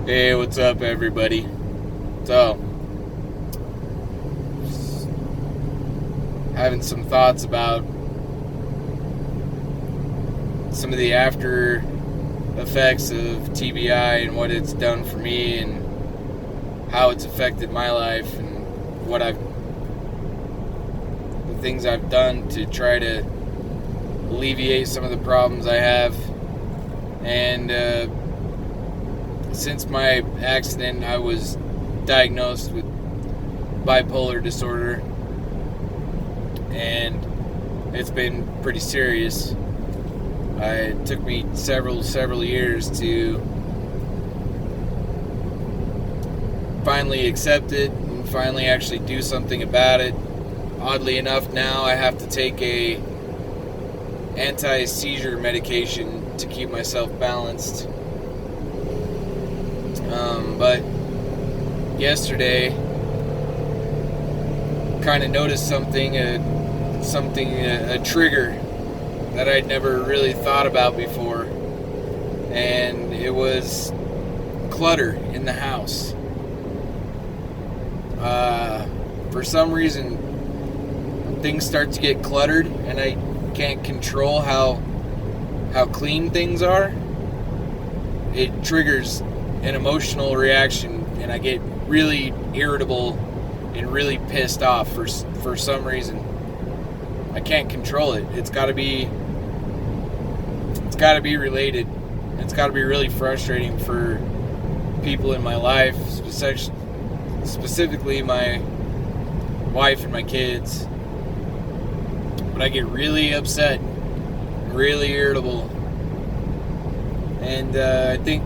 Hey, what's up, everybody? So, having some thoughts about some of the after effects of TBI and what it's done for me and how it's affected my life and the things I've done to try to alleviate some of the problems I have. And since my accident, I was diagnosed with bipolar disorder, and it's been pretty serious. It took me several years to finally accept it and finally actually do something about it. Oddly enough, now I have to take a anti-seizure medication to keep myself balanced. But yesterday, kind of noticed something, a trigger that I'd never really thought about before, and it was clutter in the house. For some reason, things start to get cluttered, and I can't control how clean things are. It triggers an emotional reaction, and I get really irritable and really pissed off for some reason. I can't control it. It's got to be related. It's got to be really frustrating for people in my life, specifically my wife and my kids. But I get really upset, really irritable, and I think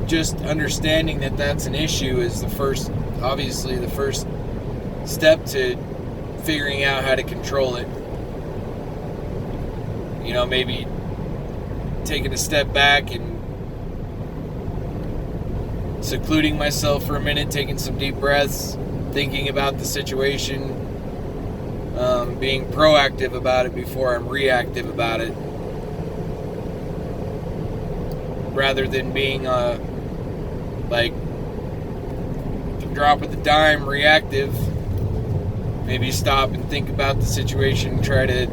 just understanding that that's an issue is the first step to figuring out how to control it. You know, maybe taking a step back and secluding myself for a minute, taking some deep breaths, thinking about the situation, being proactive about it before I'm reactive about it, rather than being like drop of the dime reactive. Maybe stop and think about the situation, try to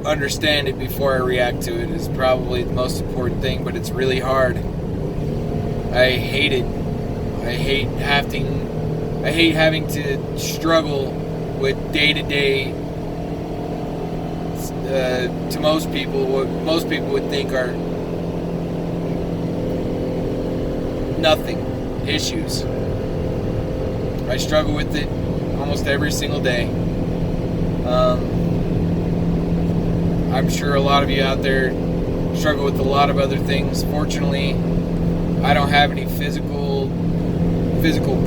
understand it before I react to it is probably the most important thing, but it's really hard. I hate it. I hate having to struggle with day-to-day, to most people, what most people would think are nothing issues. I struggle with it almost every single day. I'm sure a lot of you out there struggle with a lot of other things. Fortunately, I don't have any physical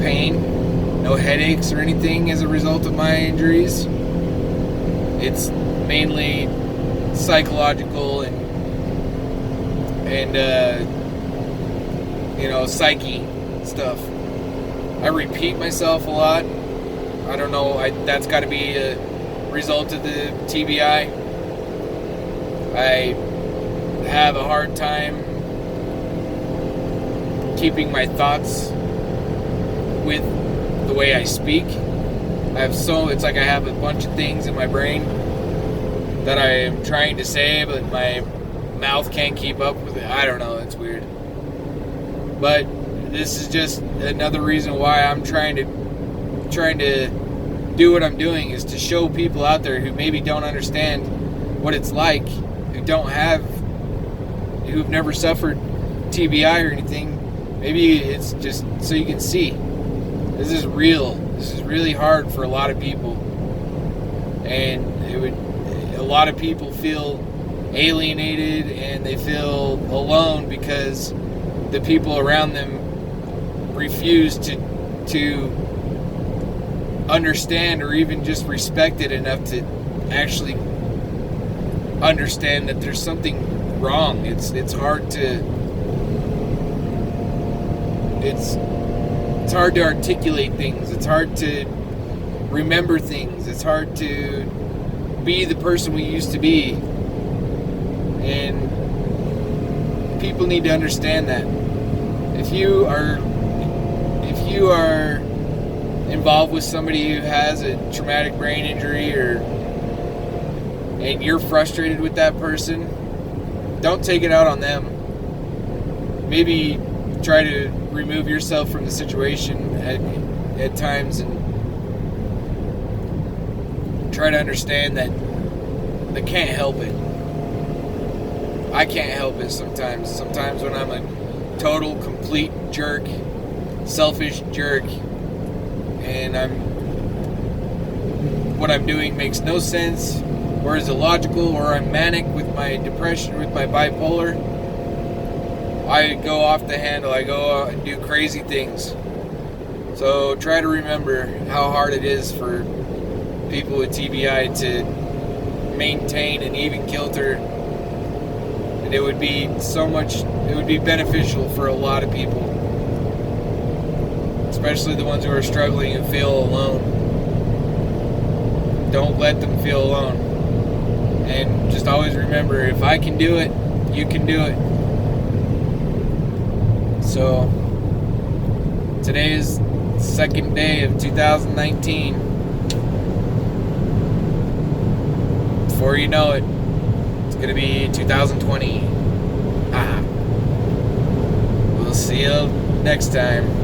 pain, no headaches or anything as a result of my injuries. It's mainly psychological and psyche stuff. I repeat myself a lot. I don't know, that's got to be a result of the TBI. I have a hard time keeping my thoughts with the way I speak. It's like I have a bunch of things in my brain that I am trying to say, but my mouth can't keep up with it. I don't know, it's weird. But this is just another reason why I'm trying to do what I'm doing, is to show people out there who maybe don't understand what it's like, who've never suffered TBI or anything. Maybe it's just so you can see this is real. This is really hard for a lot of people, and a lot of people feel alienated and they feel alone because the people around them refuse to understand or even just respect it enough to actually understand that there's something wrong. It's hard to articulate things. It's hard to remember things. It's hard to be the person we used to be. And people need to understand that if you are involved with somebody who has a traumatic brain injury and you're frustrated with that person, don't take it out on them. Maybe try to remove yourself from the situation at times and try to understand that they can't help it. I can't help it sometimes. Sometimes when I'm a total, complete jerk, selfish jerk, and what I'm doing makes no sense, or is illogical, or I'm manic with my depression, with my bipolar, I go off the handle. I go out and do crazy things. So try to remember how hard it is for people with TBI to maintain an even kilter. And it would be beneficial for a lot of people, especially the ones who are struggling and feel alone. Don't let them feel alone. And just always remember, if I can do it, you can do it. So, today is the second day of 2019. Before you know it, it's going to be 2020. We'll see you next time.